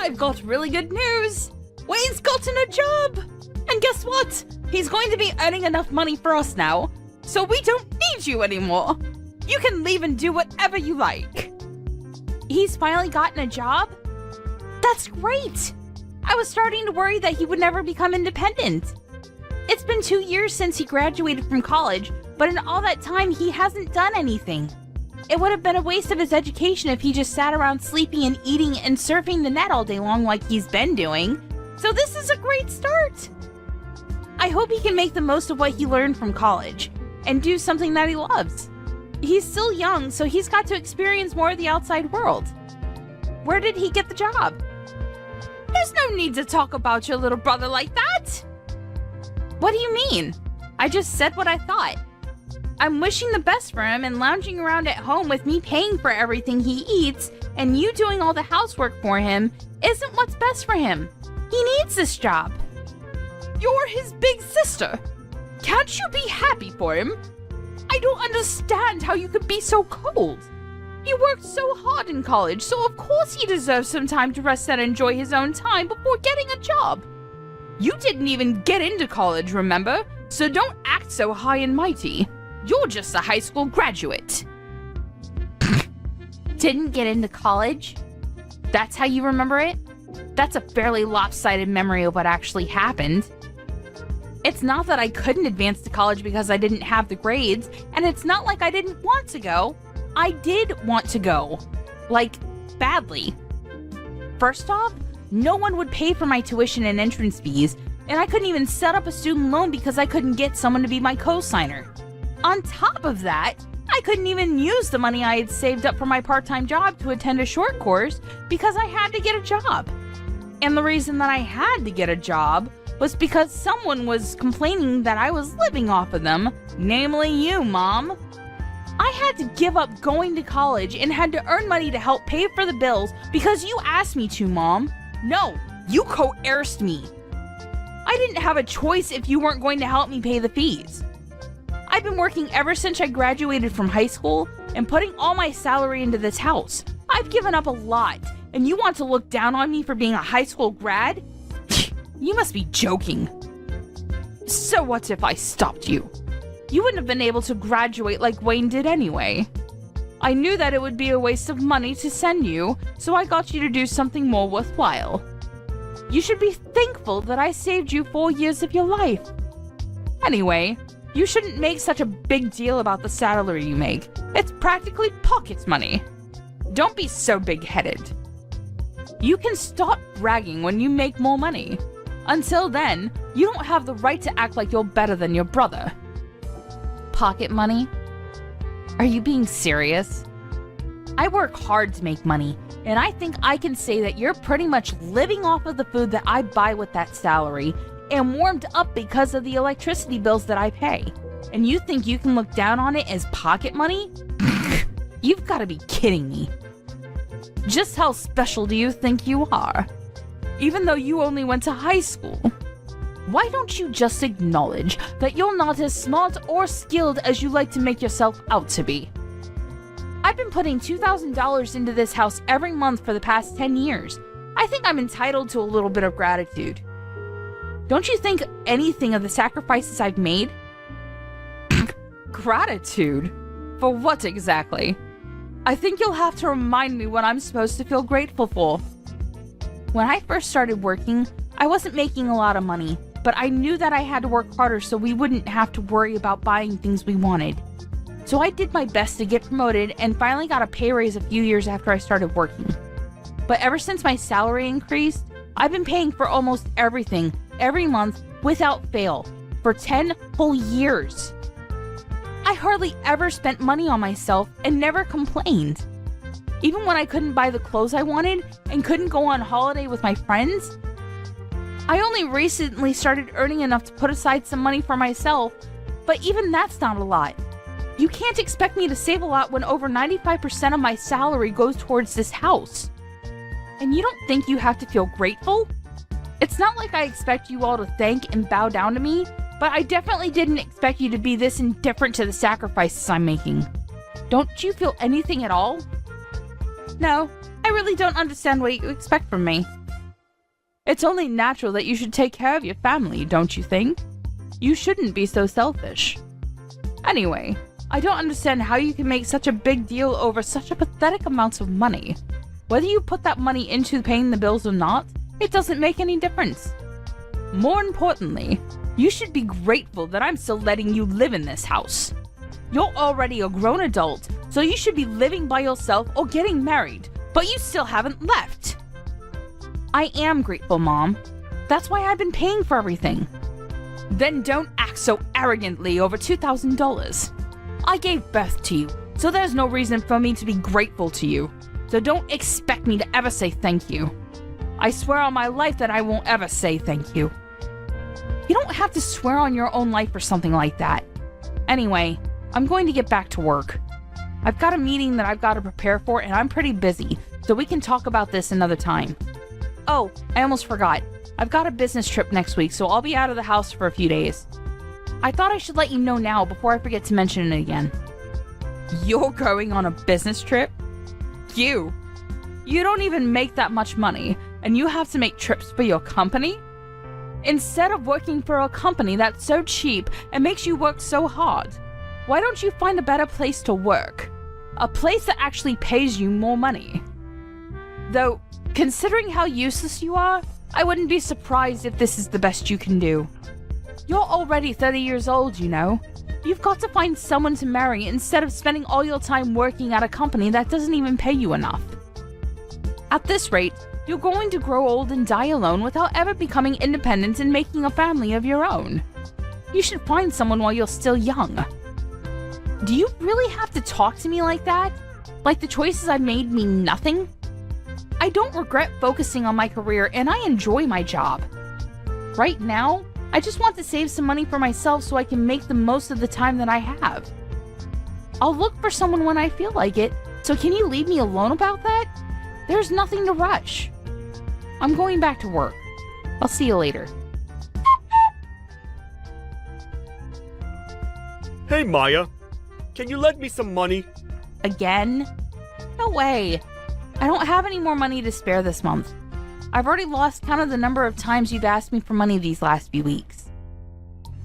I've got really good news. Wayne's gotten a job. And guess what? He's going to be earning enough money for us now, so we don't need you anymore. You can leave and do whatever you like. He's finally gotten a job? That's great. I was starting to worry that he would never become independent. It's been 2 years since he graduated from college, but in all that time, he hasn't done anything. It would have been a waste of his education if he just sat around sleeping and eating and surfing the net all day long like he's been doing. So this is a great start. I hope he can make the most of what he learned from college and do something that he loves. He's still young, so he's got to experience more of the outside world. Where did he get the job? There's no need to talk about your little brother like that. What do you mean? I just said what I thought. I'm wishing the best for him, and lounging around at home with me paying for everything he eats and you doing all the housework for him isn't what's best for him. He needs this job. You're his big sister. Can't you be happy for him? I don't understand how you could be so cold. He worked so hard in college, so of course he deserves some time to rest and enjoy his own time before getting a job. You didn't even get into college, remember? So don't act so high and mighty. You're just a high school graduate. Didn't get into college? That's how you remember it? That's a fairly lopsided memory of what actually happened. It's not that I couldn't advance to college because I didn't have the grades, and it's not like I didn't want to go. I did want to go. Like, badly. First off, no one would pay for my tuition and entrance fees, and I couldn't even set up a student loan because I couldn't get someone to be my co-signer. On top of that, I couldn't even use the money I had saved up for my part-time job to attend a short course because I had to get a job. And the reason that I had to get a job was because someone was complaining that I was living off of them, namely you, Mom. I had to give up going to college and had to earn money to help pay for the bills because you asked me to, Mom. No, you coerced me. I didn't have a choice if you weren't going to help me pay the fees. I've been working ever since I graduated from high school and putting all my salary into this house. I've given up a lot, and you want to look down on me for being a high school grad? You must be joking. So what if I stopped you? You wouldn't have been able to graduate like Wayne did anyway. I knew that it would be a waste of money to send you, so I got you to do something more worthwhile. You should be thankful that I saved you 4 years of your life. Anyway, you shouldn't make such a big deal about the salary you make. It's practically pocket money. Don't be so big-headed. You can stop bragging when you make more money. Until then, you don't have the right to act like you're better than your brother. Pocket money? Are you being serious? I work hard to make money, and I think I can say that you're pretty much living off of the food that I buy with that salary and warmed up because of the electricity bills that I pay. And you think you can look down on it as pocket money? You've got to be kidding me. Just how special do you think you are? Even though you only went to high school. Why don't you just acknowledge that you're not as smart or skilled as you like to make yourself out to be? I've been putting $2,000 into this house every month for the past 10 years. I think I'm entitled to a little bit of gratitude. Don't you think anything of the sacrifices I've made? Gratitude? For what exactly? I think you'll have to remind me what I'm supposed to feel grateful for. When I first started working, I wasn't making a lot of money, but I knew that I had to work harder so we wouldn't have to worry about buying things we wanted. So I did my best to get promoted and finally got a pay raise a few years after I started working. But ever since my salary increased, I've been paying for almost everything every month without fail for 10 whole years. I hardly ever spent money on myself and never complained. Even when I couldn't buy the clothes I wanted and couldn't go on holiday with my friends. I only recently started earning enough to put aside some money for myself, but even that's not a lot. You can't expect me to save a lot when over 95% of my salary goes towards this house. And you don't think you have to feel grateful? It's not like I expect you all to thank and bow down to me, but I definitely didn't expect you to be this indifferent to the sacrifices I'm making. Don't you feel anything at all? No, I really don't understand what you expect from me. It's only natural that you should take care of your family, don't you think? You shouldn't be so selfish. Anyway, I don't understand how you can make such a big deal over such a pathetic amount of money. Whether you put that money into paying the bills or not, it doesn't make any difference. More importantly, you should be grateful that I'm still letting you live in this house. You're already a grown adult, so you should be living by yourself or getting married, but you still haven't left. I am grateful, Mom. That's why I've been paying for everything. Then don't act so arrogantly over $2,000. I gave birth to you, so there's no reason for me to be grateful to you. So don't expect me to ever say thank you. I swear on my life that I won't ever say thank you. You don't have to swear on your own life or something like that. Anyway, I'm going to get back to work. I've got a meeting that I've got to prepare for and I'm pretty busy, so we can talk about this another time. Oh, I almost forgot. I've got a business trip next week, so I'll be out of the house for a few days. I thought I should let you know now before I forget to mention it again. You're going on a business trip? You don't even make that much money, and you have to make trips for your company? Instead of working for a company that's so cheap and makes you work so hard, why don't you find a better place to work? A place that actually pays you more money. Though, considering how useless you are, I wouldn't be surprised if this is the best you can do. You're already 30 years old, you know. You've got to find someone to marry instead of spending all your time working at a company that doesn't even pay you enough. At this rate, you're going to grow old and die alone without ever becoming independent and making a family of your own. You should find someone while you're still young. Do you really have to talk to me like that? Like the choices I've made mean nothing? I don't regret focusing on my career and I enjoy my job. Right now, I just want to save some money for myself so I can make the most of the time that I have. I'll look for someone when I feel like it, so can you leave me alone about that? There's nothing to rush. I'm going back to work. I'll see you later. Hey Maya, can you lend me some money? Again? No way. I don't have any more money to spare this month. I've already lost count of the number of times you've asked me for money these last few weeks.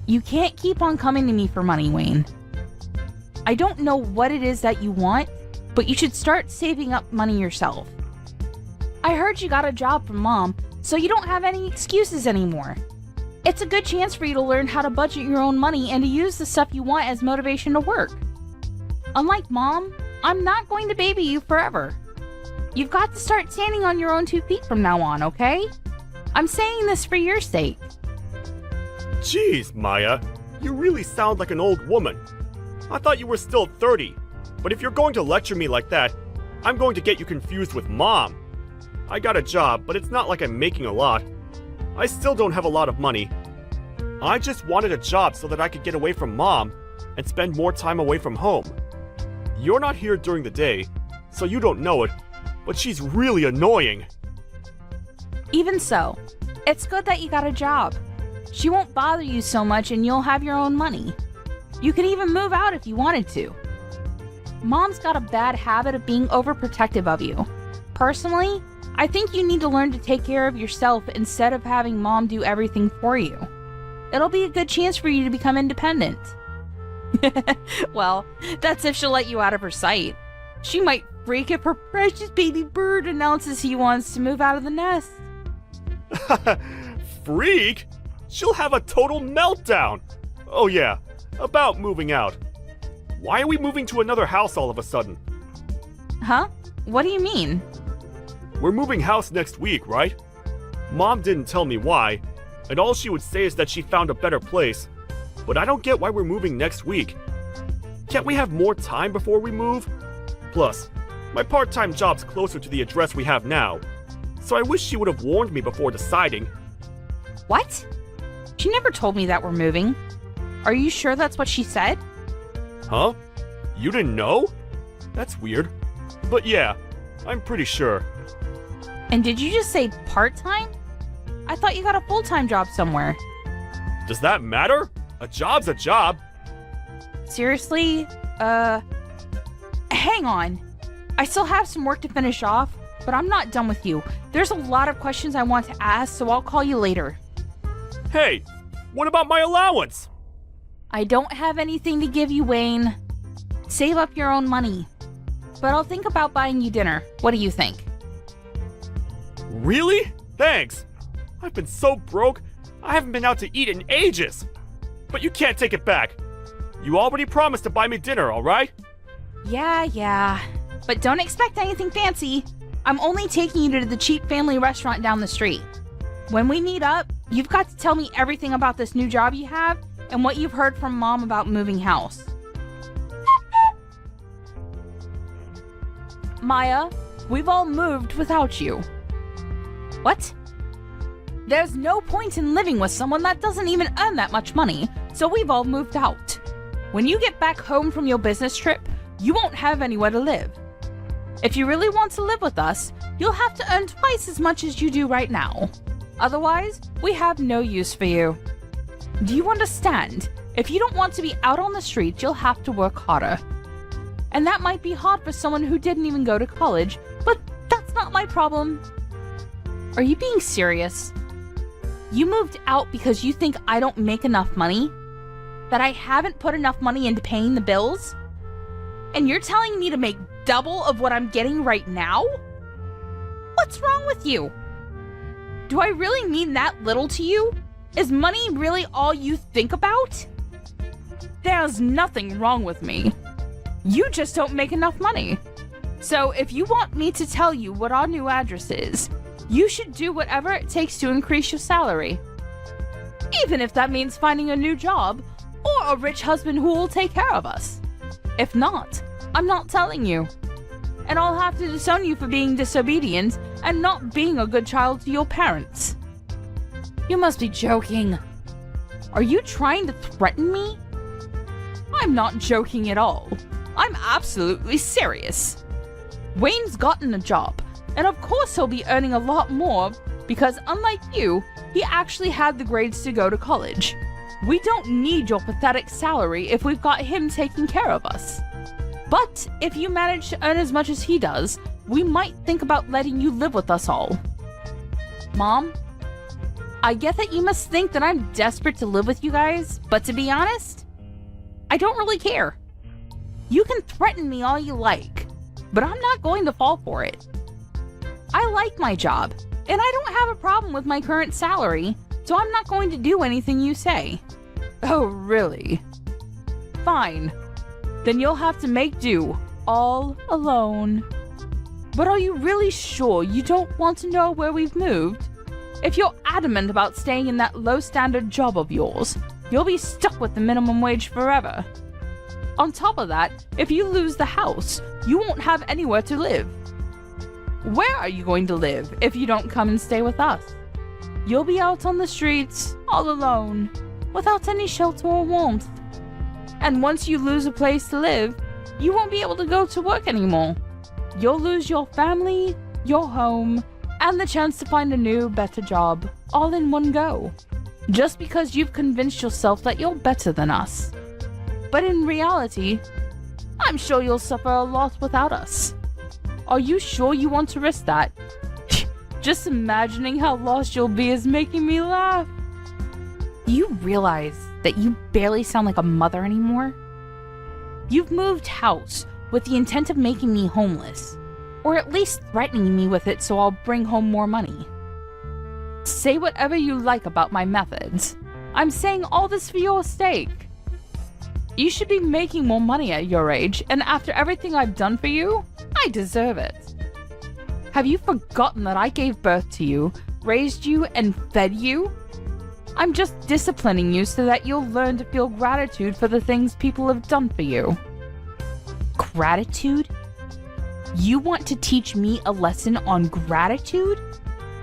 You can't keep on coming to me for money, Wayne. I don't know what it is that you want, but you should start saving up money yourself. I heard you got a job from Mom, so you don't have any excuses anymore. It's a good chance for you to learn how to budget your own money and to use the stuff you want as motivation to work. Unlike Mom, I'm not going to baby you forever. You've got to start standing on your own 2 feet from now on, okay? I'm saying this for your sake. Jeez, Maya, you really sound like an old woman. I thought you were still 30, but if you're going to lecture me like that, I'm going to get you confused with Mom. I got a job, but it's not like I'm making a lot. I still don't have a lot of money. I just wanted a job so that I could get away from Mom and spend more time away from home. You're not here during the day, so you don't know it, but she's really annoying. Even so, it's good that you got a job. She won't bother you so much and you'll have your own money. You can even move out if you wanted to. Mom's got a bad habit of being overprotective of you. Personally, I think you need to learn to take care of yourself instead of having Mom do everything for you. It'll be a good chance for you to become independent. Well, that's if she'll let you out of her sight. She might freak if her precious baby bird announces he wants to move out of the nest. Freak? She'll have a total meltdown. Oh yeah, about moving out. Why are we moving to another house all of a sudden? Huh? What do you mean? We're moving house next week, right? Mom didn't tell me why, and all she would say is that she found a better place. But I don't get why we're moving next week. Can't we have more time before we move? Plus, my part-time job's closer to the address we have now, so I wish she would have warned me before deciding. What? She never told me that we're moving. Are you sure that's what she said? Huh? You didn't know? That's weird. But yeah, I'm pretty sure. And did you just say part-time? I thought you got a full-time job somewhere. Does that matter? A job's a job. Seriously? Hang on. I still have some work to finish off, but I'm not done with you. There's a lot of questions I want to ask, so I'll call you later. Hey, what about my allowance? I don't have anything to give you, Wayne. Save up your own money. But I'll think about buying you dinner. What do you think? Really? Thanks. I've been so broke, I haven't been out to eat in ages. But you can't take it back. You already promised to buy me dinner, alright? Yeah. But don't expect anything fancy. I'm only taking you to the cheap family restaurant down the street. When we meet up, you've got to tell me everything about this new job you have and what you've heard from Mom about moving house. Maya, we've all moved without you. What? There's no point in living with someone that doesn't even earn that much money, so we've all moved out. When you get back home from your business trip, you won't have anywhere to live. If you really want to live with us, you'll have to earn twice as much as you do right now. Otherwise, we have no use for you. Do you understand? If you don't want to be out on the streets, you'll have to work harder. And that might be hard for someone who didn't even go to college, but that's not my problem. Are you being serious? You moved out because you think I don't make enough money? That I haven't put enough money into paying the bills? And you're telling me to make double of what I'm getting right now? What's wrong with you? Do I really mean that little to you? Is money really all you think about? There's nothing wrong with me. You just don't make enough money. So if you want me to tell you what our new address is, you should do whatever it takes to increase your salary. Even if that means finding a new job or a rich husband who will take care of us. If not, I'm not telling you. And I'll have to disown you for being disobedient and not being a good child to your parents. You must be joking. Are you trying to threaten me? I'm not joking at all. I'm absolutely serious. Wayne's gotten a job, and of course he'll be earning a lot more because unlike you, he actually had the grades to go to college. We don't need your pathetic salary if we've got him taking care of us. But if you manage to earn as much as he does, we might think about letting you live with us all. Mom, I get that you must think that I'm desperate to live with you guys, but to be honest, I don't really care. You can threaten me all you like, but I'm not going to fall for it. I like my job, and I don't have a problem with my current salary, so I'm not going to do anything you say. Oh, really? Fine. Then you'll have to make do, all alone. But are you really sure you don't want to know where we've moved? If you're adamant about staying in that low-standard job of yours, you'll be stuck with the minimum wage forever. On top of that, if you lose the house, you won't have anywhere to live. Where are you going to live if you don't come and stay with us? You'll be out on the streets, all alone, without any shelter or warmth. And once you lose a place to live, you won't be able to go to work anymore. You'll lose your family, your home, and the chance to find a new, better job, all in one go. Just because you've convinced yourself that you're better than us. But in reality, I'm sure you'll suffer a lot without us. Are you sure you want to risk that? Just imagining how lost you'll be is making me laugh. You realize that you barely sound like a mother anymore? You've moved house with the intent of making me homeless, or at least threatening me with it so I'll bring home more money. Say whatever you like about my methods. I'm saying all this for your sake. You should be making more money at your age, and after everything I've done for you, I deserve it. Have you forgotten that I gave birth to you, raised you, and fed you? I'm just disciplining you so that you'll learn to feel gratitude for the things people have done for you. Gratitude? You want to teach me a lesson on gratitude?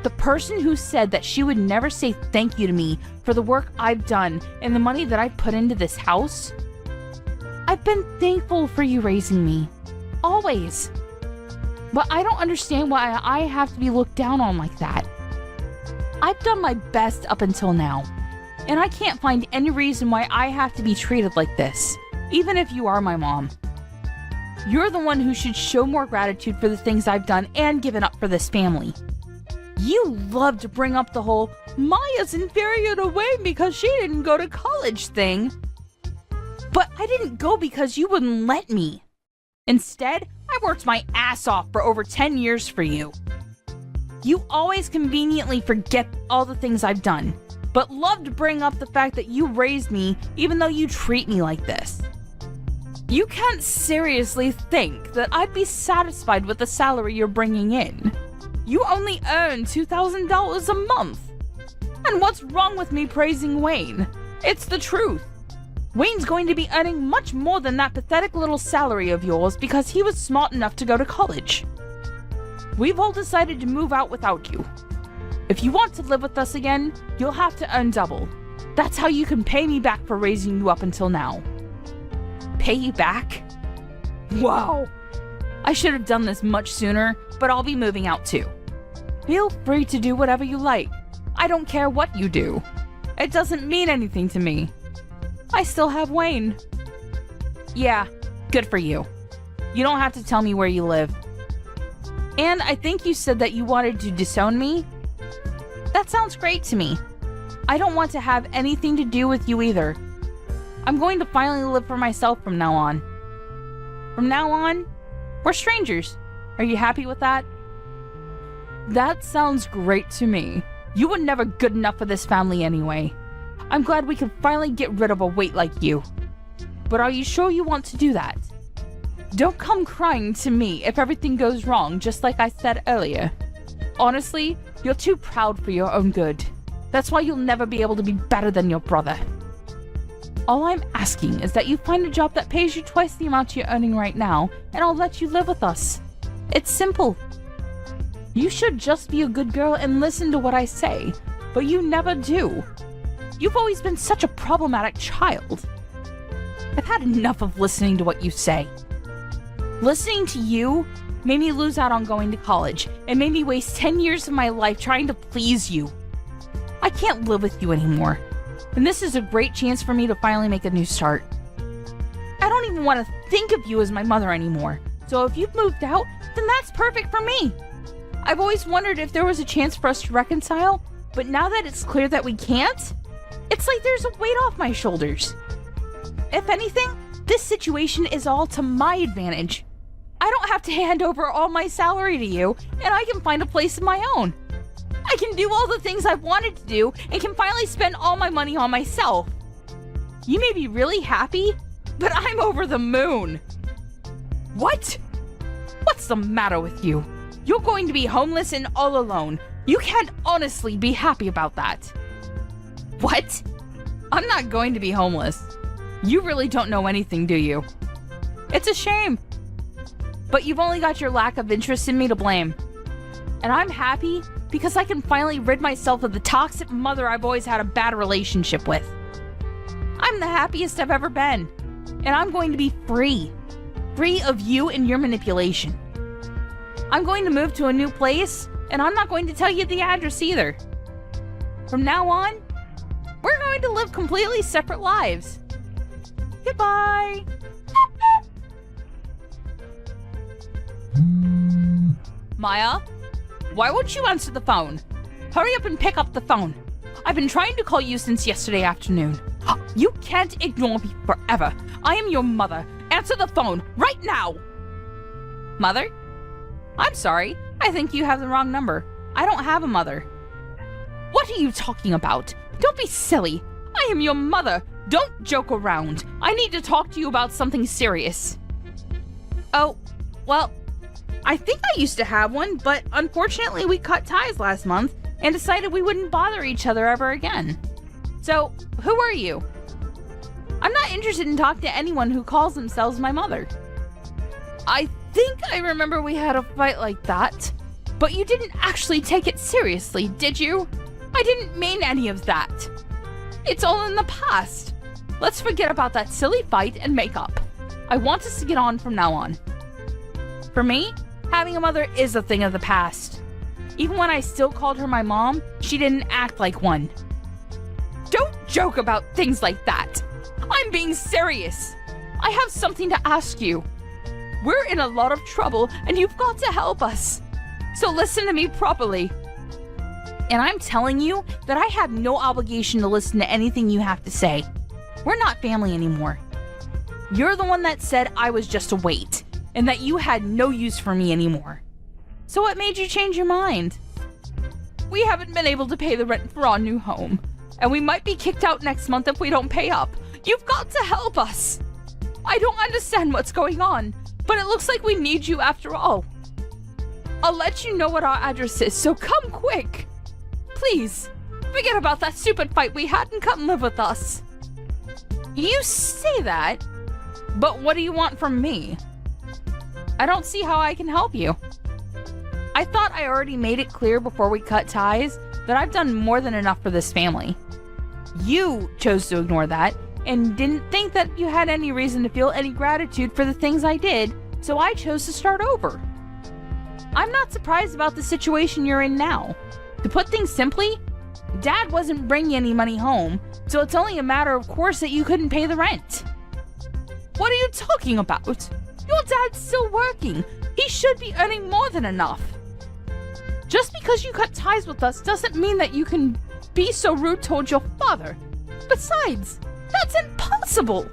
The person who said that she would never say thank you to me for the work I've done and the money that I put into this house? I've been thankful for you raising me. Always. But I don't understand why I have to be looked down on like that. I've done my best up until now, and I can't find any reason why I have to be treated like this, even if you are my mom. You're the one who should show more gratitude for the things I've done and given up for this family. You love to bring up the whole Maya's inferior to Wayne because she didn't go to college thing. But I didn't go because you wouldn't let me. Instead, I worked my ass off for over 10 years for you. You always conveniently forget all the things I've done, but love to bring up the fact that you raised me even though you treat me like this. You can't seriously think that I'd be satisfied with the salary you're bringing in. You only earn $2,000 a month. And what's wrong with me praising Wayne? It's the truth. Wayne's going to be earning much more than that pathetic little salary of yours because he was smart enough to go to college. We've all decided to move out without you. If you want to live with us again, you'll have to earn double. That's how you can pay me back for raising you up until now. Pay you back? Wow. I should have done this much sooner, but I'll be moving out too. Feel free to do whatever you like. I don't care what you do. It doesn't mean anything to me. I still have Wayne. Yeah, good for you. You don't have to tell me where you live. And I think you said that you wanted to disown me? That sounds great to me. I don't want to have anything to do with you either. I'm going to finally live for myself from now on. From now on, we're strangers. Are you happy with that? That sounds great to me. You were never good enough for this family anyway. I'm glad we can finally get rid of a weight like you. But are you sure you want to do that? Don't come crying to me if everything goes wrong, just like I said earlier. Honestly, you're too proud for your own good. That's why you'll never be able to be better than your brother. All I'm asking is that you find a job that pays you twice the amount you're earning right now, and I'll let you live with us. It's simple. You should just be a good girl and listen to what I say, but you never do. You've always been such a problematic child. I've had enough of listening to what you say. Listening to you made me lose out on going to college and made me waste 10 years of my life trying to please you. I can't live with you anymore, and this is a great chance for me to finally make a new start. I don't even want to think of you as my mother anymore, so if you've moved out, then that's perfect for me. I've always wondered if there was a chance for us to reconcile, but now that it's clear that we can't, it's like there's a weight off my shoulders. If anything, this situation is all to my advantage. I don't have to hand over all my salary to you, and I can find a place of my own. I can do all the things I've wanted to do and can finally spend all my money on myself. You may be really happy, but I'm over the moon. What? What's the matter with you? You're going to be homeless and all alone. You can't honestly be happy about that. What? I'm not going to be homeless. You really don't know anything, do you? It's a shame. But you've only got your lack of interest in me to blame. And I'm happy because I can finally rid myself of the toxic mother I've always had a bad relationship with. I'm the happiest I've ever been. And I'm going to be free. Free of you and your manipulation. I'm going to move to a new place, and I'm not going to tell you the address either. From now on, we're going to live completely separate lives. Goodbye! Maya? Why won't you answer the phone? Hurry up and pick up the phone. I've been trying to call you since yesterday afternoon. You can't ignore me forever. I am your mother. Answer the phone right now! Mother? I'm sorry. I think you have the wrong number. I don't have a mother. What are you talking about? Don't be silly. I am your mother. Don't joke around. I need to talk to you about something serious. Oh, well, I think I used to have one, but unfortunately we cut ties last month and decided we wouldn't bother each other ever again. So, who are you? I'm not interested in talking to anyone who calls themselves my mother. I think I remember we had a fight like that, but you didn't actually take it seriously, did you? I didn't mean any of that. It's all in the past. Let's forget about that silly fight and make up. I want us to get on from now on. For me, having a mother is a thing of the past. Even when I still called her my mom, she didn't act like one. Don't joke about things like that. I'm being serious. I have something to ask you. We're in a lot of trouble, and you've got to help us. So listen to me properly. And I'm telling you that I have no obligation to listen to anything you have to say. We're not family anymore. You're the one that said I was just a weight, and that you had no use for me anymore. So what made you change your mind? We haven't been able to pay the rent for our new home, and we might be kicked out next month if we don't pay up. You've got to help us. I don't understand what's going on, but it looks like we need you after all. I'll let you know what our address is, so come quick. Please, forget about that stupid fight we had and come live with us. You say that, but what do you want from me? I don't see how I can help you. I thought I already made it clear before we cut ties that I've done more than enough for this family. You chose to ignore that and didn't think that you had any reason to feel any gratitude for the things I did, so I chose to start over. I'm not surprised about the situation you're in now. To put things simply, Dad wasn't bringing any money home, so it's only a matter of course that you couldn't pay the rent. What are you talking about? Your dad's still working. He should be earning more than enough. Just because you cut ties with us doesn't mean that you can be so rude towards your father. Besides, that's impossible.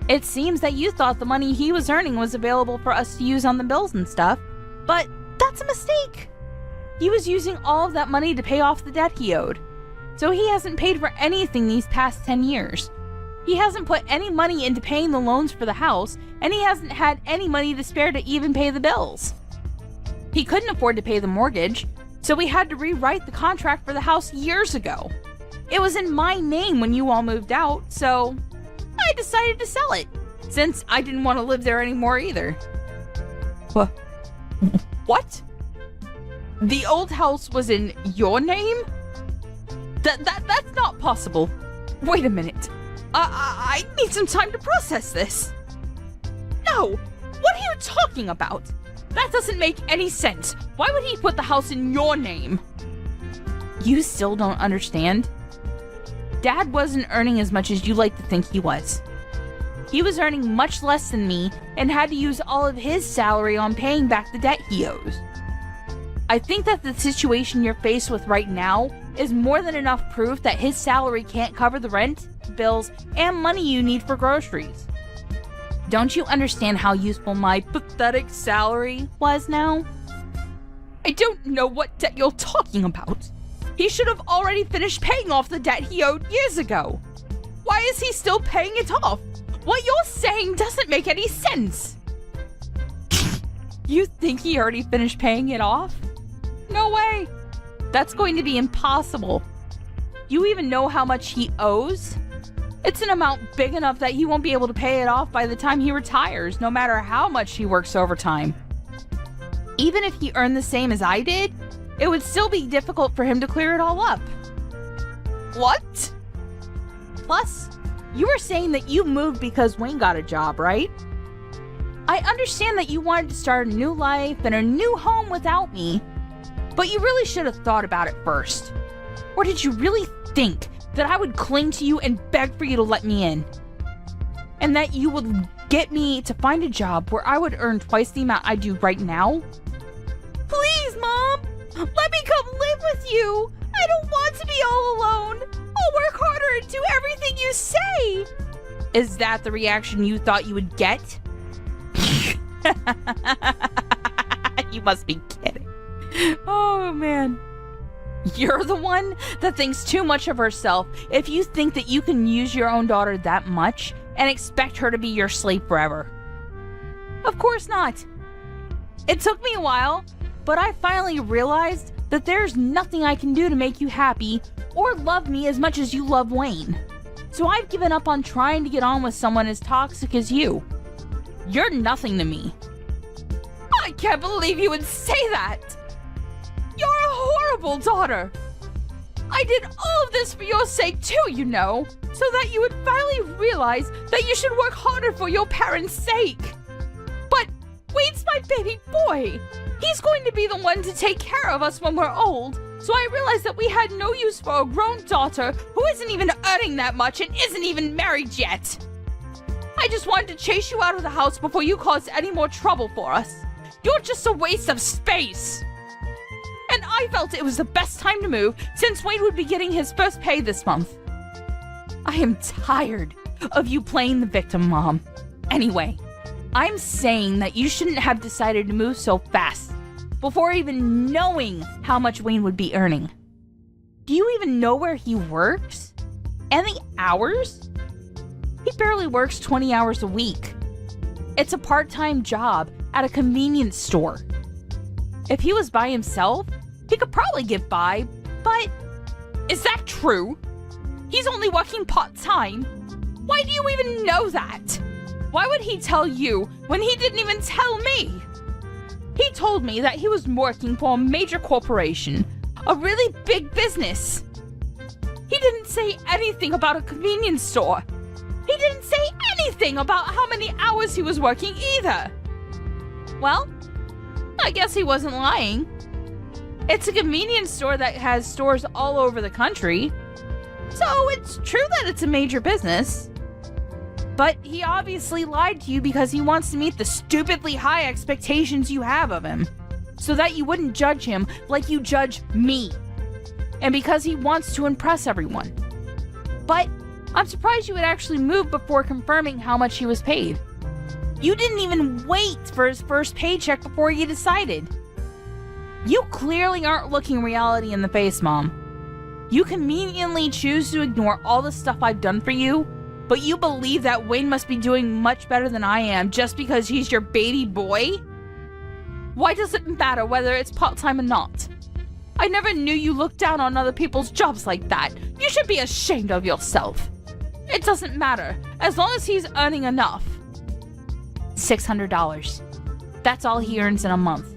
It seems that you thought the money he was earning was available for us to use on the bills and stuff, but that's a mistake. He was using all of that money to pay off the debt he owed, so he hasn't paid for anything these past 10 years. He hasn't put any money into paying the loans for the house, and he hasn't had any money to spare to even pay the bills. He couldn't afford to pay the mortgage, so we had to rewrite the contract for the house years ago. It was in my name when you all moved out, so I decided to sell it, since I didn't want to live there anymore either. What? The old house was in your name? That's not possible. Wait a minute. I need some time to process this. No! What are you talking about? That doesn't make any sense. Why would he put the house in your name? You still don't understand? Dad wasn't earning as much as you like to think he was. He was earning much less than me and had to use all of his salary on paying back the debt he owes. I think that the situation you're faced with right now is more than enough proof that his salary can't cover the rent, bills, and money you need for groceries. Don't you understand how useful my pathetic salary was now? I don't know what debt you're talking about. He should have already finished paying off the debt he owed years ago. Why is he still paying it off? What you're saying doesn't make any sense. You think he already finished paying it off? No way. That's going to be impossible. You even know how much he owes? It's an amount big enough that he won't be able to pay it off by the time he retires, no matter how much he works overtime. Even if he earned the same as I did, it would still be difficult for him to clear it all up. What? Plus, you were saying that you moved because Wayne got a job, right? I understand that you wanted to start a new life and a new home without me, but you really should have thought about it first. Or did you really think that I would cling to you and beg for you to let me in? And that you would get me to find a job where I would earn twice the amount I do right now? Please, Mom! Let me come live with you! I don't want to be all alone! I'll work harder and do everything you say! Is that the reaction you thought you would get? You must be kidding. Oh, man. You're the one that thinks too much of herself if you think that you can use your own daughter that much and expect her to be your slave forever. Of course not. It took me a while, but I finally realized that there's nothing I can do to make you happy or love me as much as you love Wayne. So I've given up on trying to get on with someone as toxic as you. You're nothing to me. I can't believe you would say that! You're a horrible daughter! I did all of this for your sake too, you know, so that you would finally realize that you should work harder for your parents' sake. But Wayne's my baby boy! He's going to be the one to take care of us when we're old, so I realized that we had no use for a grown daughter who isn't even earning that much and isn't even married yet. I I just wanted to chase you out of the house before you caused any more trouble for us. You're just a waste of space. And I felt it was the best time to move since Wayne would be getting his first pay this month. I am tired of you playing the victim, Mom. Anyway, I'm saying that you shouldn't have decided to move so fast before even knowing how much Wayne would be earning. Do you even know where he works? And the hours? He barely works 20 hours a week. It's a part-time job at a convenience store. If he was by himself, he could probably get by, but is that true? He's only working part-time. Why do you even know that? Why would he tell you when he didn't even tell me? He told me that he was working for a major corporation, a really big business. He didn't say anything about a convenience store. He didn't say anything about how many hours he was working either. Well, I guess he wasn't lying. It's a convenience store that has stores all over the country, so it's true that it's a major business. But he obviously lied to you because he wants to meet the stupidly high expectations you have of him, so that you wouldn't judge him like you judge me. And because he wants to impress everyone. But I'm surprised you would actually move before confirming how much he was paid. You didn't even wait for his first paycheck before you decided. You clearly aren't looking reality in the face, Mom. You conveniently choose to ignore all the stuff I've done for you, but you believe that Wayne must be doing much better than I am just because he's your baby boy? Why does it matter whether it's part-time or not? I never knew you looked down on other people's jobs like that. You should be ashamed of yourself. It doesn't matter, as long as he's earning enough. $600. That's all he earns in a month.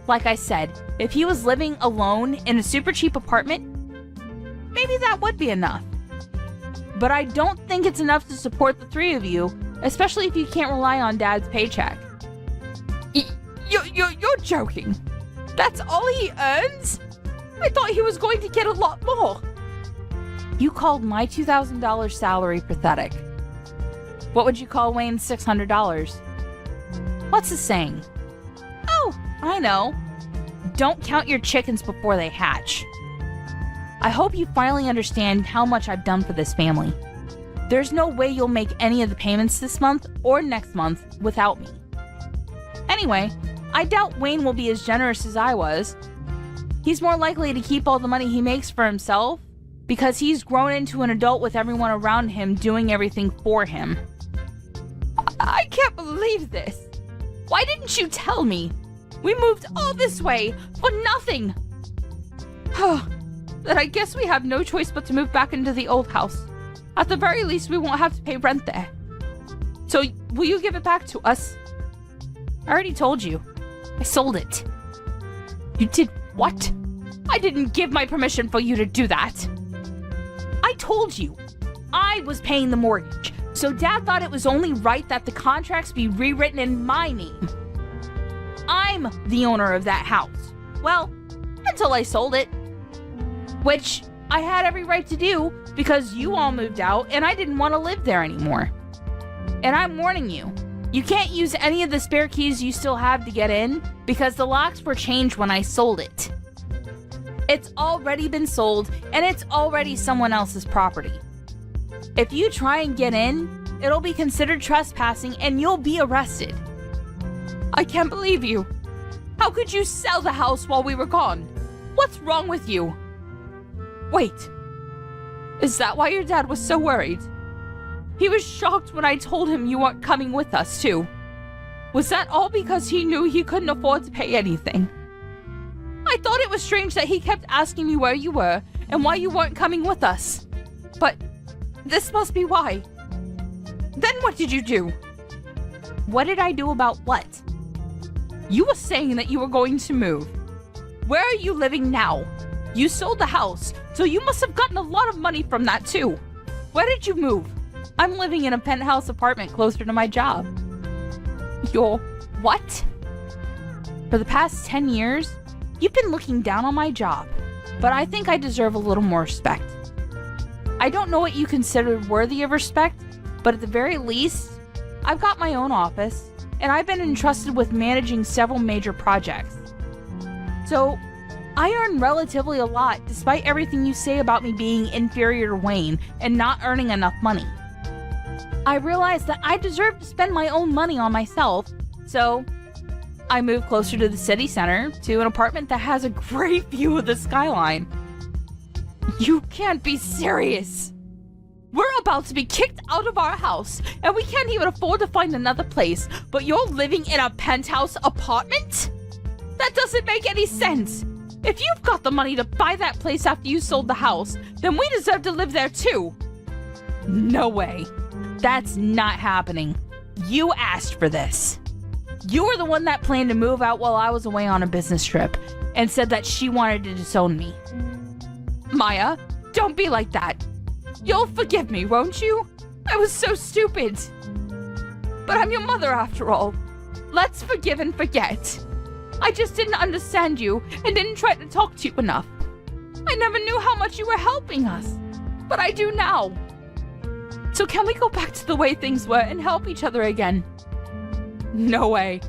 Like I said, if he was living alone in a super cheap apartment, maybe that would be enough. But I don't think it's enough to support the three of you, especially if you can't rely on Dad's paycheck. You're joking. That's all he earns? I thought he was going to get a lot more. You called my $2,000 salary pathetic. What would you call Wayne's $600? What's the saying? Oh, I know. Don't count your chickens before they hatch. I hope you finally understand how much I've done for this family. There's no way you'll make any of the payments this month or next month without me. Anyway, I doubt Wayne will be as generous as I was. He's more likely to keep all the money he makes for himself because he's grown into an adult with everyone around him doing everything for him. I can't believe this. Why didn't you tell me? We moved all this way for nothing. Then I guess we have no choice but to move back into the old house. At the very least, we won't have to pay rent there. So, will you give it back to us? I already told you. I sold it. You did what? I didn't give my permission for you to do that. I told you. I was paying the mortgage, so Dad thought it was only right that the contracts be rewritten in my name. I'm the owner of that house. Well, until I sold it. Which I had every right to do because you all moved out and I didn't want to live there anymore. And I'm warning you, you can't use any of the spare keys you still have to get in because the locks were changed when I sold it. It's already been sold and it's already someone else's property. If you try and get in, it'll be considered trespassing and you'll be arrested. I can't believe you. How could you sell the house while we were gone? What's wrong with you? Wait, is that why your dad was so worried? He was shocked when I told him you weren't coming with us, too. Was that all because he knew he couldn't afford to pay anything? I thought it was strange that he kept asking me where you were and why you weren't coming with us. But this must be why. Then what did you do? What did I do about what? You were saying that you were going to move. Where are you living now? You sold the house, so you must have gotten a lot of money from that too. Where did you move? I'm living in a penthouse apartment closer to my job. Your what? For the past 10 years, you've been looking down on my job, but I think I deserve a little more respect. I don't know what you consider worthy of respect, but at the very least, I've got my own office, and I've been entrusted with managing several major projects. So, I earn relatively a lot despite everything you say about me being inferior to Wayne and not earning enough money. I realized that I deserve to spend my own money on myself, so I moved closer to the city center to an apartment that has a great view of the skyline. You can't be serious! We're about to be kicked out of our house, and we can't even afford to find another place, but you're living in a penthouse apartment? That doesn't make any sense! If you've got the money to buy that place after you sold the house, then we deserve to live there too! No way. That's not happening. You asked for this. You were the one that planned to move out while I was away on a business trip, and said that she wanted to disown me. Maya, don't be like that. You'll forgive me, won't you? I was so stupid. But I'm your mother after all. Let's forgive and forget. I just didn't understand you and didn't try to talk to you enough. I never knew how much you were helping us, but I do now. So can we go back to the way things were and help each other again? No way.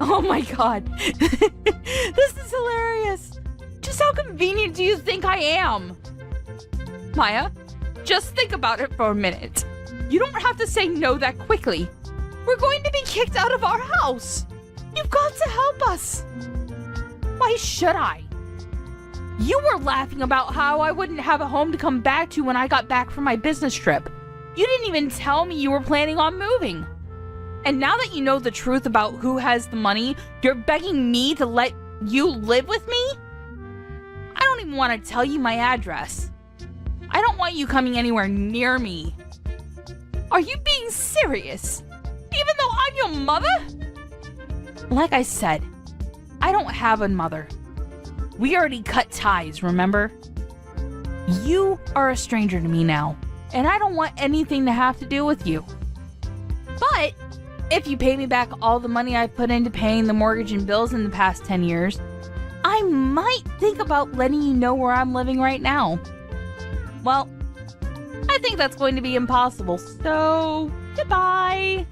Oh my god. This is hilarious. Just how convenient do you think I am? Maya, just think about it for a minute. You don't have to say no that quickly. We're going to be kicked out of our house. You've got to help us. Why should I? You were laughing about how I wouldn't have a home to come back to when I got back from my business trip. You didn't even tell me you were planning on moving. And now that you know the truth about who has the money, you're begging me to let you live with me? I don't even want to tell you my address. I don't want you coming anywhere near me. Are you being serious? Even though I'm your mother? Like I said, I don't have a mother. We already cut ties, remember? You are a stranger to me now, and I don't want anything to have to do with you. But if you pay me back all the money I've put into paying the mortgage and bills in the past 10 years, I might think about letting you know where I'm living right now. Well, I think that's going to be impossible, so goodbye.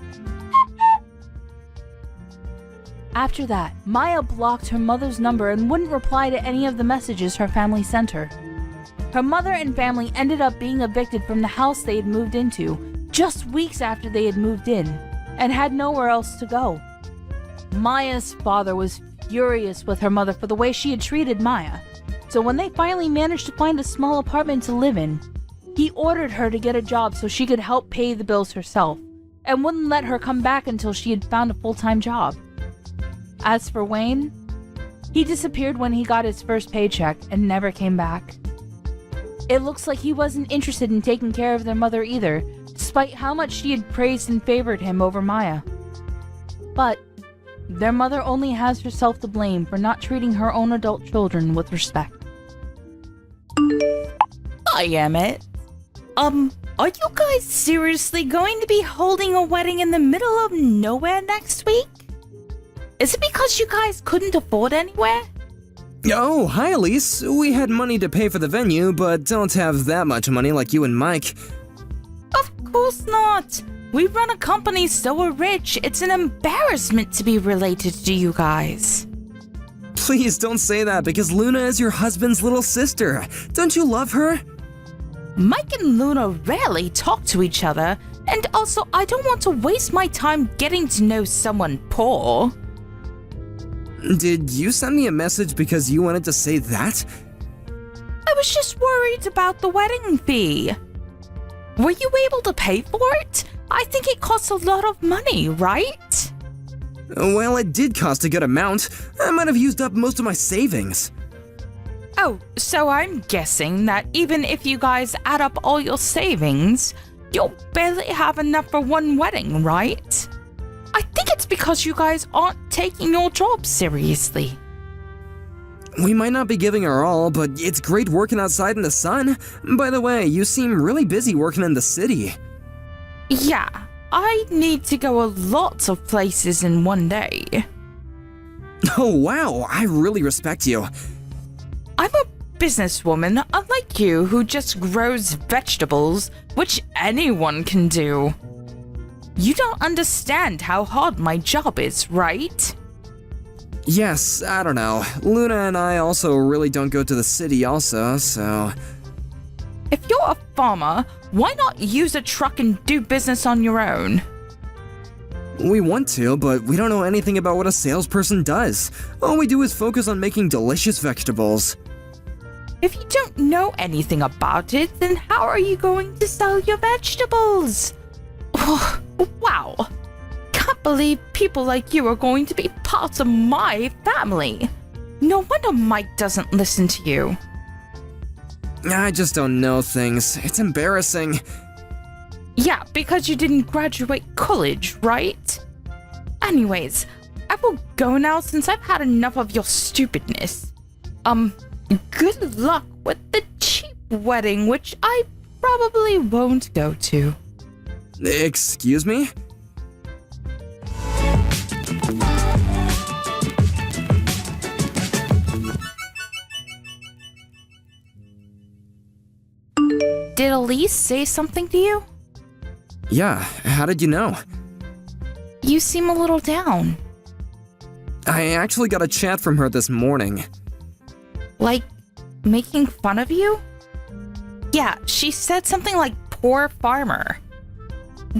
After that, Maya blocked her mother's number and wouldn't reply to any of the messages her family sent her. Her mother and family ended up being evicted from the house they had moved into just weeks after they had moved in, and had nowhere else to go. Maya's father was furious with her mother for the way she had treated Maya, so when they finally managed to find a small apartment to live in, he ordered her to get a job so she could help pay the bills herself, and wouldn't let her come back until she had found a full-time job. As for Wayne, he disappeared when he got his first paycheck and never came back. It looks like he wasn't interested in taking care of their mother either, despite how much she had praised and favored him over Maya. But their mother only has herself to blame for not treating her own adult children with respect. I am it. Are you guys seriously going to be holding a wedding in the middle of nowhere next week? Is it because you guys couldn't afford anywhere? Oh, hi Elise. We had money to pay for the venue, but don't have that much money like you and Mike. Of course not. We run a company so we're rich, it's an embarrassment to be related to you guys. Please don't say that because Luna is your husband's little sister. Don't you love her? Mike and Luna rarely talk to each other, and also I don't want to waste my time getting to know someone poor. Did you send me a message because you wanted to say that? I was just worried about the wedding fee. Were you able to pay for it? I think it costs a lot of money, right? Well, it did cost a good amount. I might have used up most of my savings. Oh, so I'm guessing that even if you guys add up all your savings, you'll barely have enough for one wedding, right? I think it's because you guys aren't taking your job seriously. We might not be giving our all, but it's great working outside in the sun. By the way, you seem really busy working in the city. Yeah, I need to go a lot of places in one day. Oh wow, I really respect you. I'm a businesswoman, unlike you, who just grows vegetables, which anyone can do. You don't understand how hard my job is, right? Yes, I don't know. Luna and I also really don't go to the city also, so... If you're a farmer, why not use a truck and do business on your own? We want to, but we don't know anything about what a salesperson does. All we do is focus on making delicious vegetables. If you don't know anything about it, then how are you going to sell your vegetables? Wow. Can't believe people like you are going to be part of my family. No wonder Mike doesn't listen to you. I just don't know things. It's embarrassing. Yeah, because you didn't graduate college, right? Anyways, I will go now since I've had enough of your stupidness. Good luck with the cheap wedding, which I probably won't go to. Excuse me? Did Elise say something to you? Yeah, how did you know? You seem a little down. I actually got a chat from her this morning. Like, making fun of you? Yeah, she said something like poor farmer.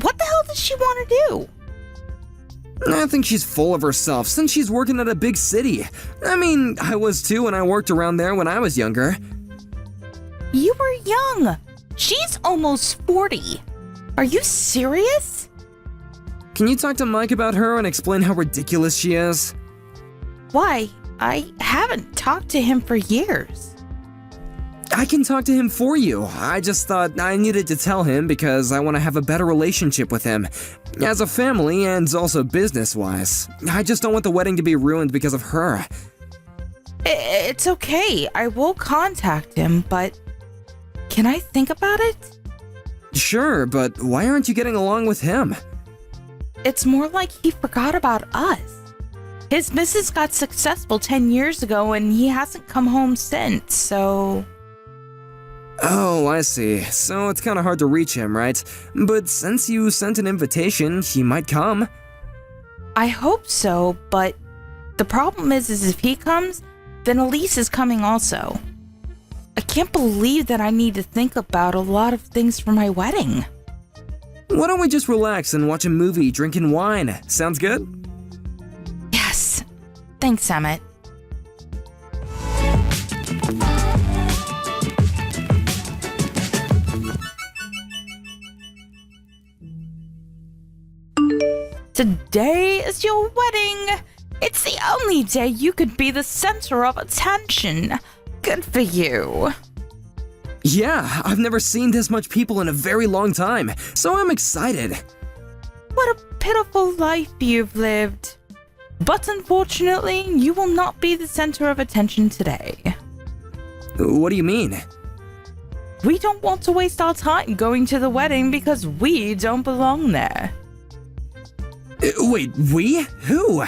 What the hell does she want to do? I think she's full of herself since she's working at a big city. I mean, I was too when I worked around there when I was younger. You were young. She's almost 40. Are you serious? Can you talk to Mike about her and explain how ridiculous she is? Why? I haven't talked to him for years. I can talk to him for you. I just thought I needed to tell him because I want to have a better relationship with him. As a family and also business-wise. I just don't want the wedding to be ruined because of her. It's okay. I will contact him, but can I think about it? Sure, but why aren't you getting along with him? It's more like he forgot about us. His missus got successful 10 years ago and he hasn't come home since, so... Oh, I see. So it's kind of hard to reach him, right? But since you sent an invitation, he might come. I hope so, but the problem is if he comes, then Elise is coming also. I can't believe that I need to think about a lot of things for my wedding. Why don't we just relax and watch a movie drinking wine? Sounds good? Yes. Thanks, Emmett. Today is your wedding. It's the only day you could be the center of attention. Good for you. Yeah, I've never seen this much people in a very long time, so I'm excited. What a pitiful life you've lived. But unfortunately, you will not be the center of attention today. What do you mean? We don't want to waste our time going to the wedding because we don't belong there. Wait, we? Who?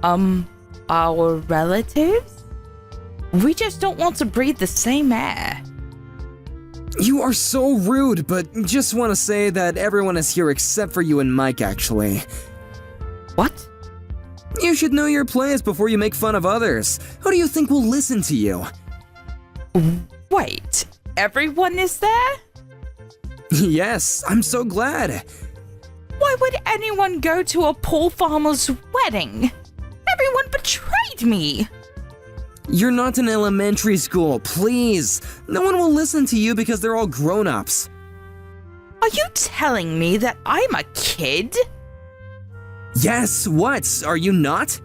Our relatives? We just don't want to breathe the same air. You are so rude, but just want to say that everyone is here except for you and Mike, actually. What? You should know your place before you make fun of others. Who do you think will listen to you? Wait, everyone is there? Yes, I'm so glad. Why would anyone go to a poor farmer's wedding? Everyone betrayed me. You're not in elementary school, please. No one will listen to you because they're all grown-ups. Are you telling me that I'm a kid? Yes, what? Are you not?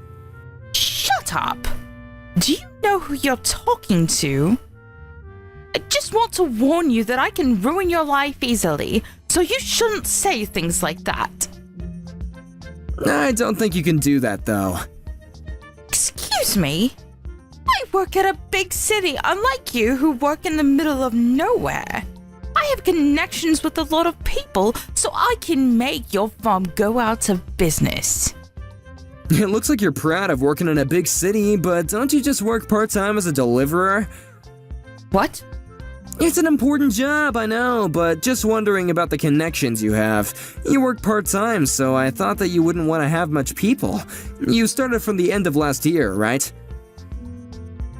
Shut up. Do you know who you're talking to? I just want to warn you that I can ruin your life easily, so you shouldn't say things like that. I don't think you can do that, though. Excuse me? I work at a big city, unlike you who work in the middle of nowhere. I have connections with a lot of people, so I can make your farm go out of business. It looks like you're proud of working in a big city, but don't you just work part-time as a deliverer? What? It's an important job, I know, but just wondering about the connections you have. You work part-time, so I thought that you wouldn't want to have much people. You started from the end of last year, right?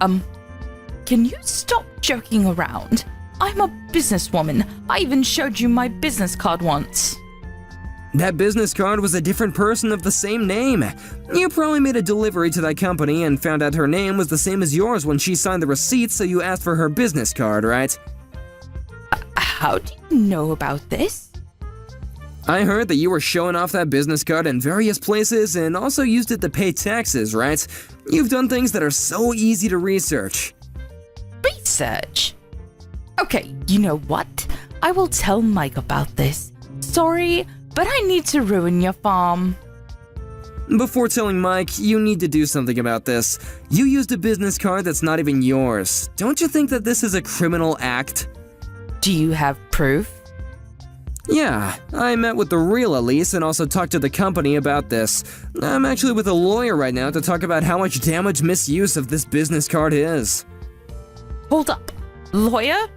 Can you stop joking around? I'm a businesswoman. I even showed you my business card once. That business card was a different person of the same name. You probably made a delivery to that company and found out her name was the same as yours when she signed the receipt, so you asked for her business card, right? How do you know about this? I heard that you were showing off that business card in various places and also used it to pay taxes, right? You've done things that are so easy to research. Research? Okay, you know what? I will tell Mike about this. Sorry, but I need to ruin your farm. Before telling Mike, you need to do something about this. You used a business card that's not even yours. Don't you think that this is a criminal act? Do you have proof? Yeah, I met with the real Elise and also talked to the company about this. I'm actually with a lawyer right now to talk about how much damage misuse of this business card is. Hold up. Lawyer?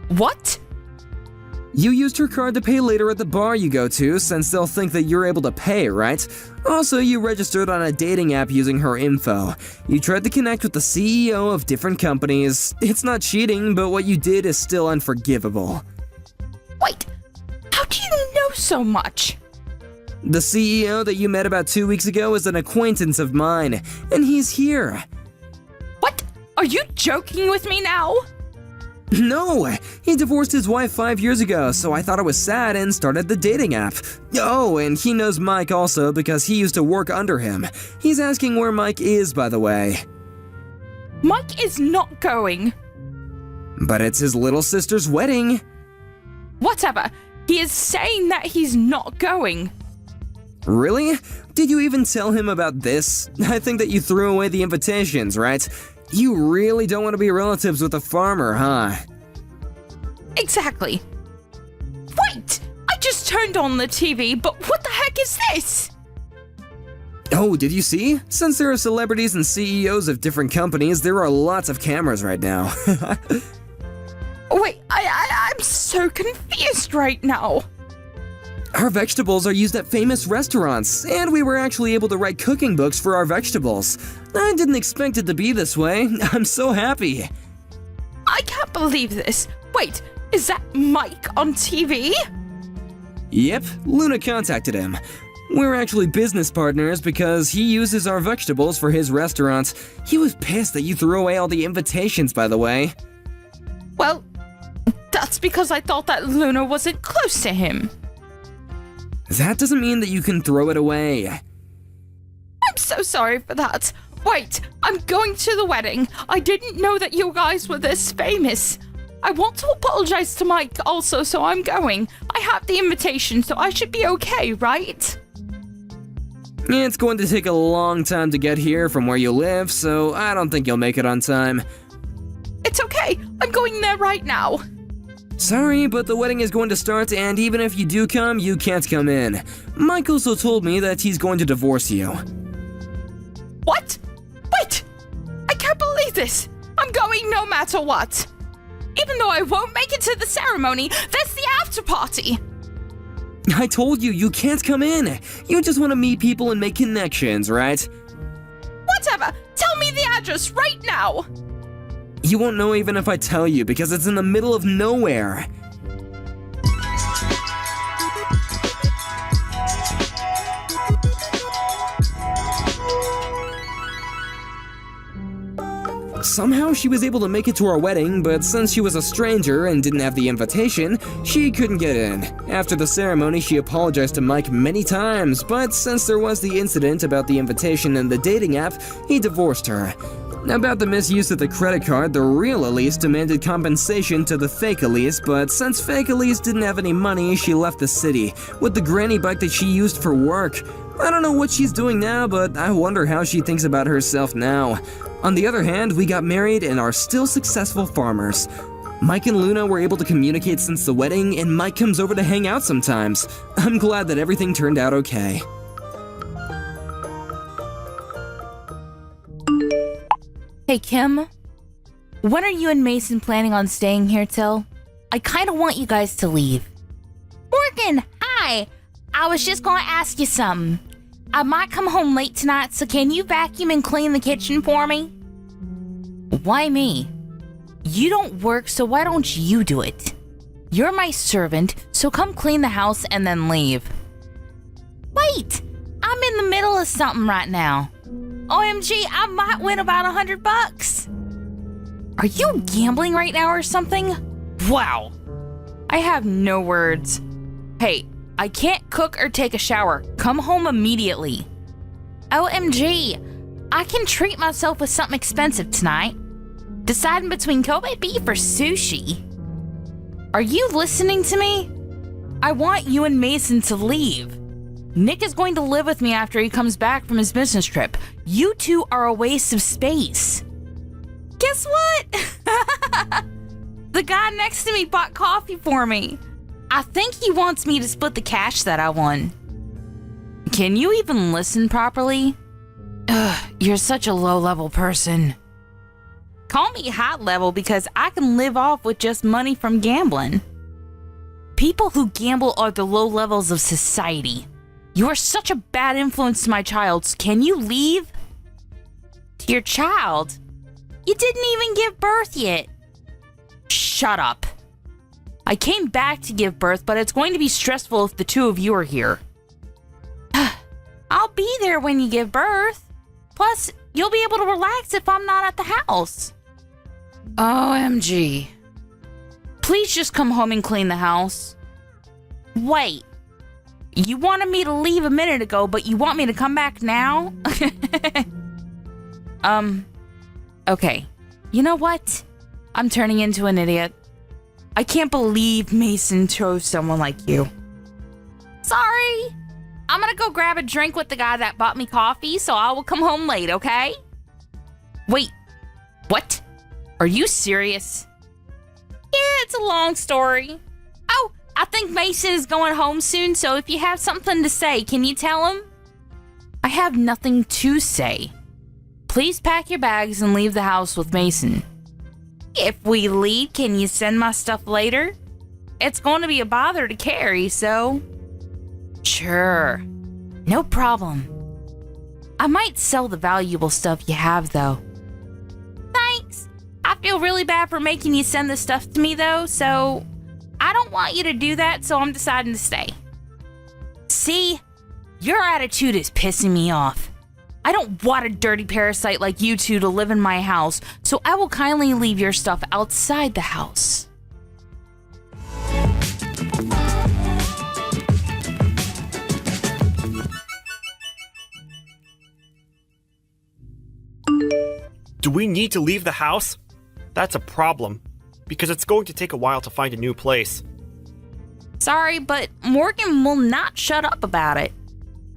What? You used her card to pay later at the bar you go to, since they'll think that you're able to pay, right? Also, you registered on a dating app using her info. You tried to connect with the CEO of different companies. It's not cheating, but what you did is still unforgivable. Wait, how do you know so much? The CEO that you met about 2 weeks ago is an acquaintance of mine, and he's here. What? Are you joking with me now? No, he divorced his wife 5 years ago, so I thought it was sad and started the dating app. Oh, and he knows Mike also because he used to work under him. He's asking where Mike is, by the way. Mike is not going. But it's his little sister's wedding. Whatever. He is saying that he's not going. Really? Did you even tell him about this? I think that you threw away the invitations, right? You really don't want to be relatives with a farmer, huh? Exactly. Wait! I just turned on the TV, but what the heck is this? Oh, did you see? Since there are celebrities and CEOs of different companies, there are lots of cameras right now. Wait, I'm so confused right now. Our vegetables are used at famous restaurants, and we were actually able to write cooking books for our vegetables. I didn't expect it to be this way. I'm so happy. I can't believe this. Wait, is that Mike on TV? Yep, Luna contacted him. We're actually business partners because he uses our vegetables for his restaurant. He was pissed that you threw away all the invitations, by the way. Well, that's because I thought that Luna wasn't close to him. That doesn't mean that you can throw it away. I'm so sorry for that. Wait, I'm going to the wedding. I didn't know that you guys were this famous. I want to apologize to Mike also, so I'm going. I have the invitation, so I should be okay, right? It's going to take a long time to get here from where you live, so I don't think you'll make it on time. It's okay. I'm going there right now. Sorry, but the wedding is going to start, and even if you do come, you can't come in. Mike also told me that he's going to divorce you. What? Wait! I can't believe this! I'm going no matter what! Even though I won't make it to the ceremony, there's the after party! I told you, you can't come in. You just want to meet people and make connections, right? Whatever! Tell me the address right now! You won't know even if I tell you because it's in the middle of nowhere. Somehow she was able to make it to our wedding, but since she was a stranger and didn't have the invitation, she couldn't get in. After the ceremony, she apologized to Mike many times, but since there was the incident about the invitation and the dating app, he divorced her. About the misuse of the credit card, the real Elise demanded compensation to the fake Elise, but since fake Elise didn't have any money, she left the city with the granny bike that she used for work. I don't know what she's doing now, but I wonder how she thinks about herself now. On the other hand, we got married and are still successful farmers. Mike and Luna were able to communicate since the wedding, and Mike comes over to hang out sometimes. I'm glad that everything turned out okay. Hey, Kim. When are you and Mason planning on staying here till? I kind of want you guys to leave. Morgan, hi. I was just going to ask you something. I might come home late tonight, so can you vacuum and clean the kitchen for me? Why me? You don't work, so why don't you do it? You're my servant, so come clean the house and then leave. Wait, I'm in the middle of something right now. OMG, I might win about $100. Are you gambling right now or something? Wow. I have no words. Hey, I can't cook or take a shower. Come home immediately. OMG, I can treat myself with something expensive tonight. Deciding between Kobe beef or sushi. Are you listening to me? I want you and Mason to leave. Nick is going to live with me after he comes back from his business trip. You two are a waste of space. Guess what? The guy next to me bought coffee for me. I think he wants me to split the cash that I won. Can you even listen properly? Ugh, you're such a low-level person. Call me high level because I can live off with just money from gambling. People who gamble are the low levels of society. You are such a bad influence to my child. Can you leave? To your child? You didn't even give birth yet. Shut up. I came back to give birth, but it's going to be stressful if the two of you are here. I'll be there when you give birth. Plus, you'll be able to relax if I'm not at the house. OMG. Please just come home and clean the house. Wait. You wanted me to leave a minute ago, but you want me to come back now? Okay. You know what? I'm turning into an idiot. I can't believe Mason chose someone like you. Sorry. I'm gonna go grab a drink with the guy that bought me coffee, so I will come home late, okay? Wait. What? Are you serious? Yeah, it's a long story. Oh, I think Mason is going home soon, so if you have something to say, can you tell him? I have nothing to say. Please pack your bags and leave the house with Mason. If we leave, can you send my stuff later? It's going to be a bother to carry, so... Sure. No problem. I might sell the valuable stuff you have, though. Thanks. I feel really bad for making you send this stuff to me, though, so... I don't want you to do that, so I'm deciding to stay. See? Your attitude is pissing me off. I don't want a dirty parasite like you two to live in my house, so I will kindly leave your stuff outside the house. Do we need to leave the house? That's a problem, because it's going to take a while to find a new place. Sorry, but Morgan will not shut up about it.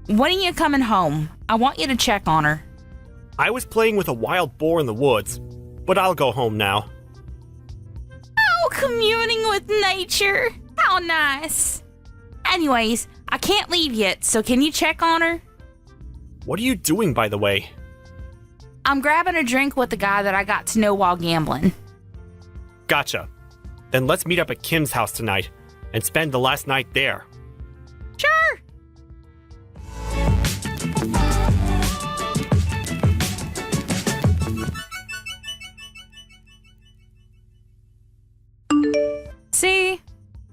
When are you coming home? I want you to check on her. I was playing with a wild boar in the woods, but I'll go home now. Oh, communing with nature. How nice. Anyways, I can't leave yet, so can you check on her? What are you doing, by the way? I'm grabbing a drink with the guy that I got to know while gambling. Gotcha. Then let's meet up at Kim's house tonight and spend the last night there. Sure. See?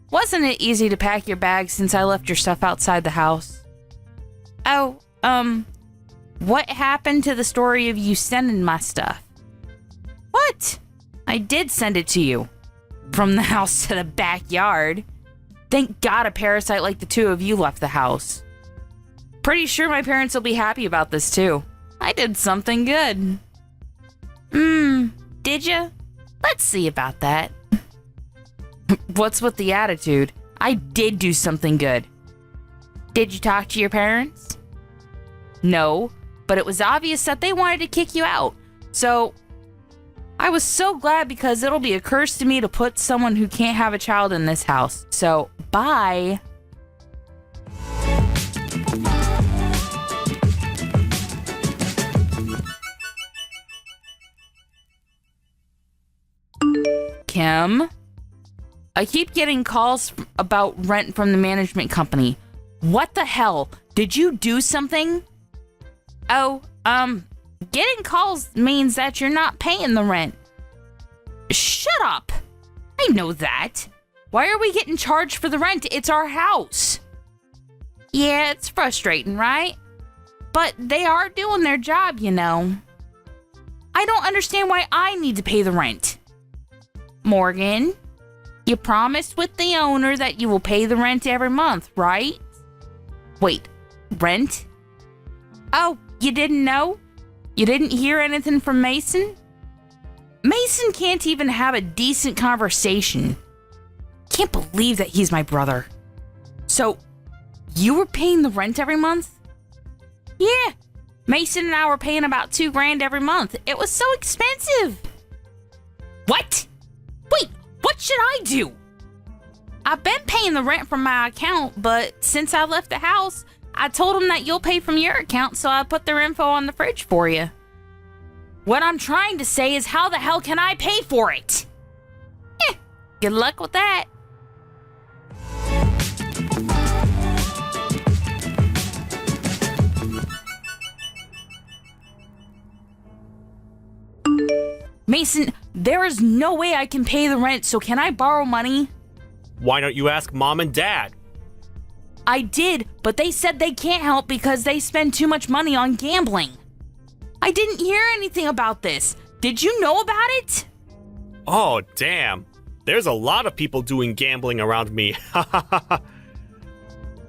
Wasn't it easy to pack your bags since I left your stuff outside the house? Oh, what happened to the story of you sending my stuff? What? I did send it to you. From the house to the backyard. Thank God a parasite like the two of you left the house. Pretty sure my parents will be happy about this too. I did something good. Did ya? Let's see about that. What's with the attitude? I did do something good. Did you talk to your parents? No, but it was obvious that they wanted to kick you out. So, I was so glad because it'll be a curse to me to put someone who can't have a child in this house. So, bye. Kim. I keep getting calls about rent from the management company. What the hell? Did you do something? Oh, getting calls means that you're not paying the rent. Shut up! I know that. Why are we getting charged for the rent? It's our house. Yeah, it's frustrating, right? But they are doing their job, you know. I don't understand why I need to pay the rent. Morgan, you promised with the owner that you will pay the rent every month, right? Wait, rent? Oh, you didn't know? You didn't hear anything from Mason? Mason can't even have a decent conversation. Can't believe that he's my brother. So, you were paying the rent every month? Yeah, Mason and I were paying about $2,000 every month. It was so expensive. What? Wait, what should I do? I've been paying the rent from my account, but since I left the house, I told them that you'll pay from your account, so I put their info on the fridge for you. What I'm trying to say is, how the hell can I pay for it? Good luck with that. Mason, there is no way I can pay the rent, so can I borrow money? Why don't you ask Mom and Dad? I did, but they said they can't help because they spend too much money on gambling. I didn't hear anything about this. Did you know about it? Oh, damn. There's a lot of people doing gambling around me.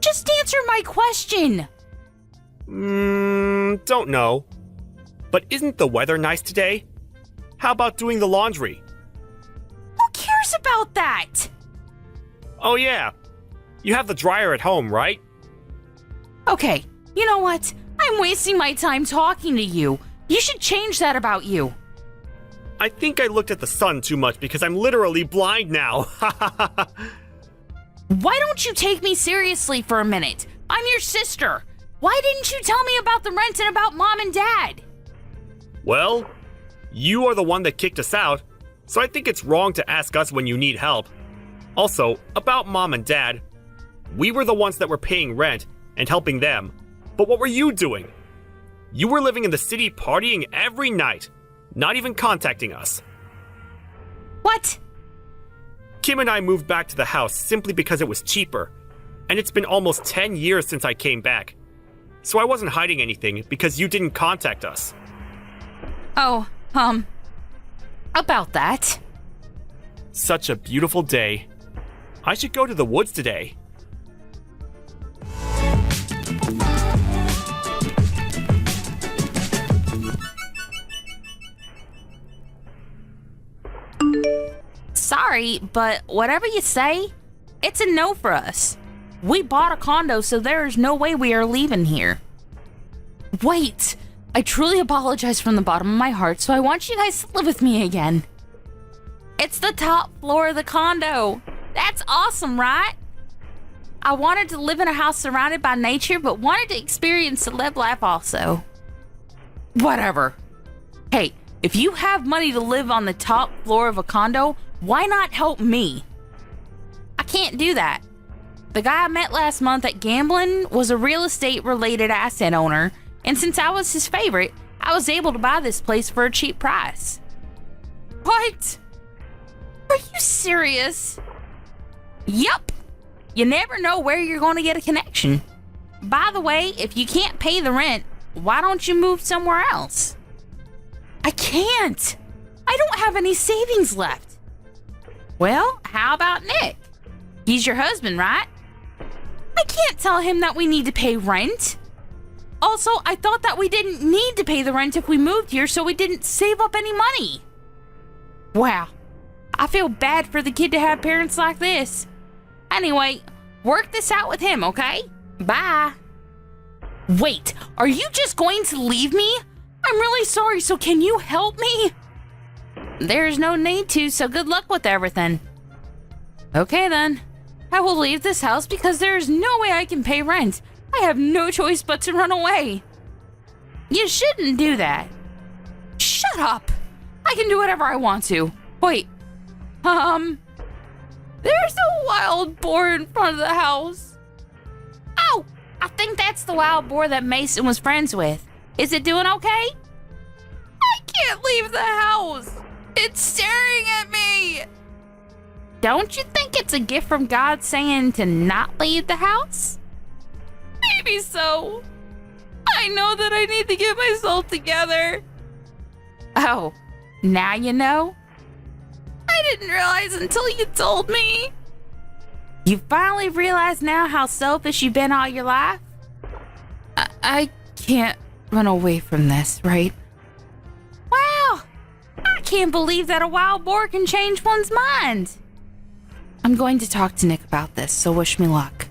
Just answer my question. Don't know. But isn't the weather nice today? How about doing the laundry? Who cares about that? Oh yeah. You have the dryer at home, right? Okay, you know what? I'm wasting my time talking to you. You should change that about you. I think I looked at the sun too much because I'm literally blind now. Why don't you take me seriously for a minute? I'm your sister. Why didn't you tell me about the rent and about Mom and Dad? Well, you are the one that kicked us out, so I think it's wrong to ask us when you need help. Also, about Mom and Dad, we were the ones that were paying rent and helping them. But what were you doing? You were living in the city partying every night, not even contacting us. What? Kim and I moved back to the house simply because it was cheaper, and it's been almost 10 years since I came back. So I wasn't hiding anything because you didn't contact us. Oh, about that. Such a beautiful day. I should go to the woods today. Sorry, but whatever you say, it's a no for us. We bought a condo, so there is no way we are leaving here. Wait, I truly apologize from the bottom of my heart, so I want you guys to live with me again. It's the top floor of the condo. That's awesome, right? I wanted to live in a house surrounded by nature, but wanted to experience the live life also. Whatever. Hey, if you have money to live on the top floor of a condo, why not help me? I can't do that. The guy I met last month at gambling was a real estate related asset owner, and since I was his favorite, I was able to buy this place for a cheap price. What? Are you serious? Yup. You never know where you're going to get a connection. By the way, if you can't pay the rent, why don't you move somewhere else? I can't. I don't have any savings left. Well, how about Nick? He's your husband, right? I can't tell him that we need to pay rent. Also, I thought that we didn't need to pay the rent if we moved here, so we didn't save up any money. Wow. I feel bad for the kid to have parents like this. Anyway, work this out with him, okay? Bye. Wait, are you just going to leave me? I'm really sorry, so can you help me? There's no need to, so good luck with everything. Okay then. I will leave this house because there is no way I can pay rent. I have no choice but to run away. You shouldn't do that. Shut up. I can do whatever I want to. Wait, There's a wild boar in front of the house. Oh, I think that's the wild boar that Mason was friends with. Is it doing okay? I can't leave the house. It's staring at me. Don't you think it's a gift from God saying to not leave the house? Maybe so. I know that I need to get myself together. Oh, now you know? I didn't realize until you told me. You finally realize now how selfish you've been all your life? I can't run away from this, right? Wow! I can't believe that a wild boar can change one's mind. I'm going to talk to Nick about this, so wish me luck.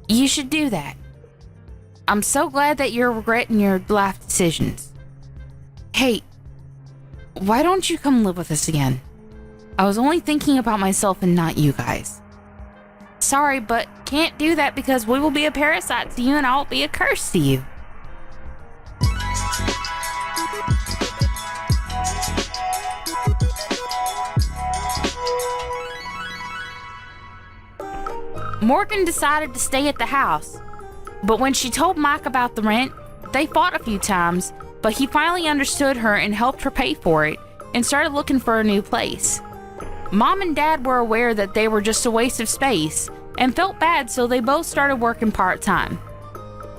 You should do that. I'm so glad that you're regretting your life decisions. Hey, why don't you come live with us again? I was only thinking about myself and not you guys. Sorry, but can't do that because we will be a parasite to you and I'll be a curse to you. Morgan decided to stay at the house, but when she told Mike about the rent, they fought a few times, but he finally understood her and helped her pay for it and started looking for a new place. Mom and Dad were aware that they were just a waste of space and felt bad, so they both started working part-time.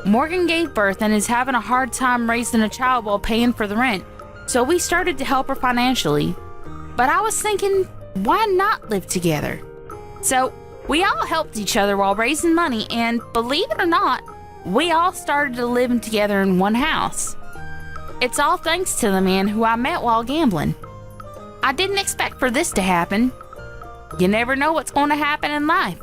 Morgan gave birth and is having a hard time raising a child while paying for the rent, so we started to help her financially. But I was thinking, why not live together? So we all helped each other while raising money, and believe it or not, we all started to live together in one house. It's all thanks to the man who I met while gambling. I didn't expect for this to happen. You never know what's going to happen in life.